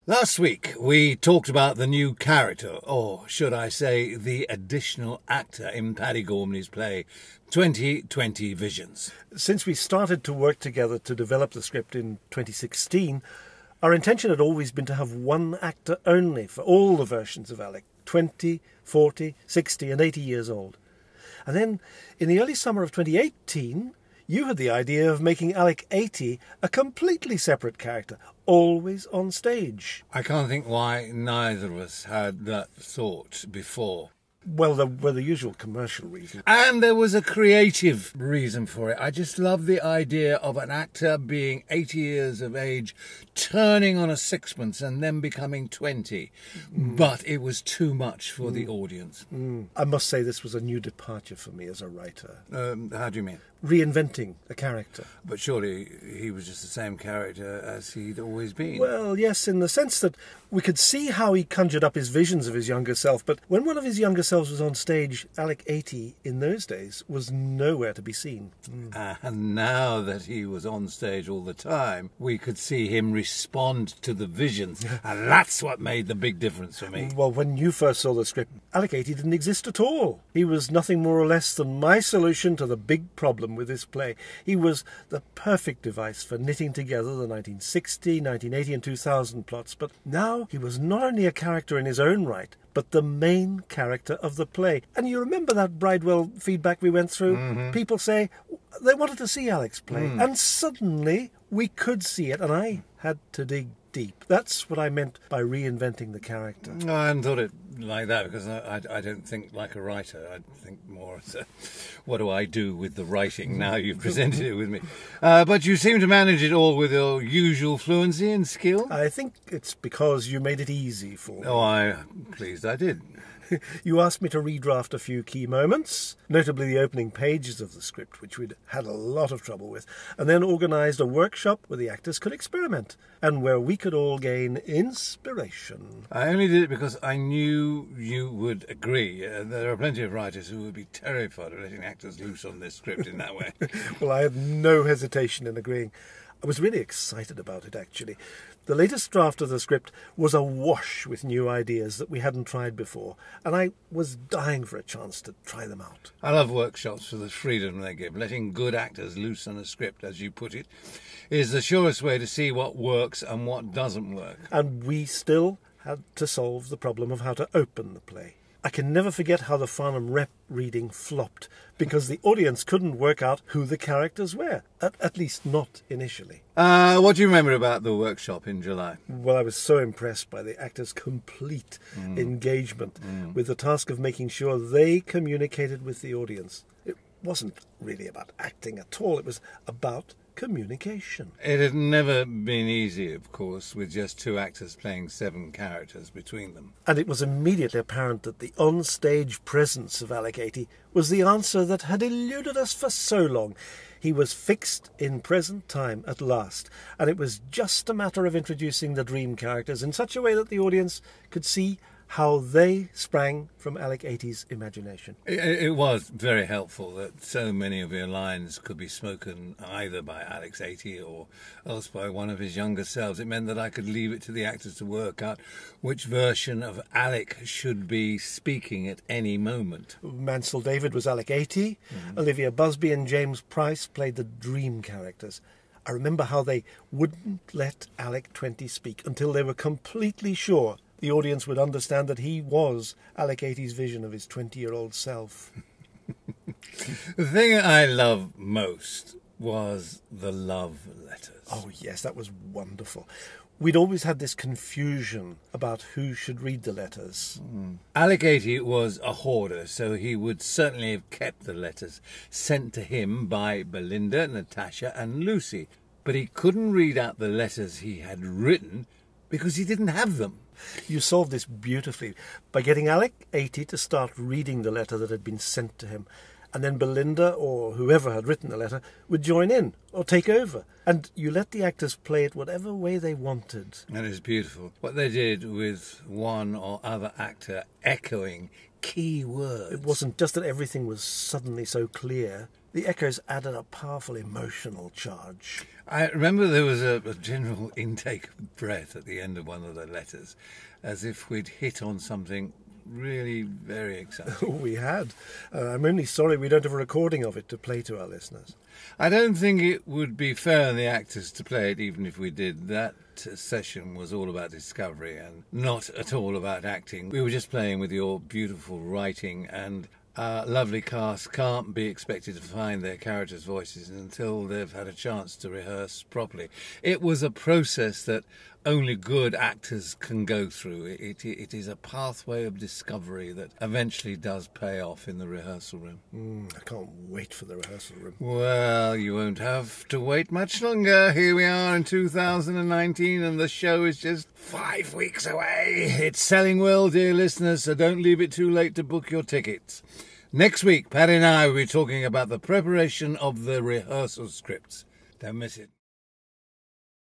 Last week we talked about the new character, or should I say the additional actor in Paddy Gormley's play 2020 Visions. Since we started to work together to develop the script in 2016, our intention had always been to have one actor only for all the versions of Alec, 20, 40, 60 and 80 years old. And then in the early summer of 2018, you had the idea of making Alec 80 a completely separate character, always on stage. I can't think why neither of us had that thought before. Well, there were the usual commercial reasons. And there was a creative reason for it. I just love the idea of an actor being 80 years of age, turning on a sixpence and then becoming 20. But it was too much for the audience. I must say this was a new departure for me as a writer. How do you mean? Reinventing a character. But surely he was just the same character as he'd always been. Well, yes, in the sense that we could see how he conjured up his visions of his younger self, but when one of his younger selves was on stage, Alec 80 in those days was nowhere to be seen. And now that he was on stage all the time, we could see him respond to the visions. And that's what made the big difference for me. Well, when you first saw the script, Alec 80 didn't exist at all. He was nothing more or less than my solution to the big problem with this play. He was the perfect device for knitting together the 1960, 1980 and 2000 plots, but now he was not only a character in his own right, but the main character of the play. And you remember that Bridewell feedback we went through? People say they wanted to see Alec's play, and suddenly we could see it, and I had to dig deep. That's what I meant by reinventing the character. I hadn't thought it like that because I don't think like a writer. I think more as a, what do I do with the writing now you've presented it with me. But you seem to manage it all with your usual fluency and skill. I think it's because you made it easy for me. Oh, I'm pleased I did. You asked me to redraft a few key moments, notably the opening pages of the script, which we'd had a lot of trouble with, and then organised a workshop where the actors could experiment, and where we could all gain inspiration. I only did it because I knew you would agree. There are plenty of writers who would be terrified of letting actors loose on this script in that way. Well, I had no hesitation in agreeing. I was really excited about it, actually. The latest draft of the script was awash with new ideas that we hadn't tried before, and I was dying for a chance to try them out. I love workshops for the freedom they give. Letting good actors loose on a script, as you put it, is the surest way to see what works and what doesn't work. And we still had to solve the problem of how to open the play. I can never forget how the Farnham Rep reading flopped, because the audience couldn't work out who the characters were, at least not initially. What do you remember about the workshop in July? Well, I was so impressed by the actors' complete engagement with the task of making sure they communicated with the audience. It wasn't really about acting at all, it was about communication. It had never been easy, of course, with just two actors playing 7 characters between them. And it was immediately apparent that the on-stage presence of Alec 80 was the answer that had eluded us for so long. He was fixed in present time at last, and it was just a matter of introducing the dream characters in such a way that the audience could see how they sprang from Alec 80's imagination. It was very helpful that so many of your lines could be spoken either by Alex 80 or else by one of his younger selves. It meant that I could leave it to the actors to work out which version of Alec should be speaking at any moment. Mansell David was Alec 80, Olivia Busby and James Price played the dream characters. I remember how they wouldn't let Alec 20 speak until they were completely sure the audience would understand that he was Alec 80's vision of his 20-year-old self. The thing I loved most was the love letters. Oh, yes, that was wonderful. We'd always had this confusion about who should read the letters. Alec 80 was a hoarder, so he would certainly have kept the letters sent to him by Belinda, Natasha and Lucy. But he couldn't read out the letters he had written because he didn't have them. You solved this beautifully by getting Alec 80 to start reading the letter that had been sent to him, and then Belinda, or whoever had written the letter, would join in or take over, and you let the actors play it whatever way they wanted. That is beautiful. What they did with one or other actor echoing key words. It wasn't just that everything was suddenly so clear. The echoes added a powerful emotional charge. I remember there was a general intake of breath at the end of one of the letters, as if we'd hit on something really very exciting. We had. I'm only sorry we don't have a recording of it to play to our listeners. I don't think it would be fair on the actors to play it, even if we did. That session was all about discovery and not at all about acting. We were just playing with your beautiful writing, and our lovely cast can't be expected to find their characters' voices until they've had a chance to rehearse properly. It was a process that only good actors can go through. It is a pathway of discovery that eventually does pay off in the rehearsal room. I can't wait for the rehearsal room. Well, you won't have to wait much longer. Here we are in 2019 and the show is just 5 weeks away. It's selling well, dear listeners, so don't leave it too late to book your tickets. Next week, Paddy and I will be talking about the preparation of the rehearsal scripts. Don't miss it.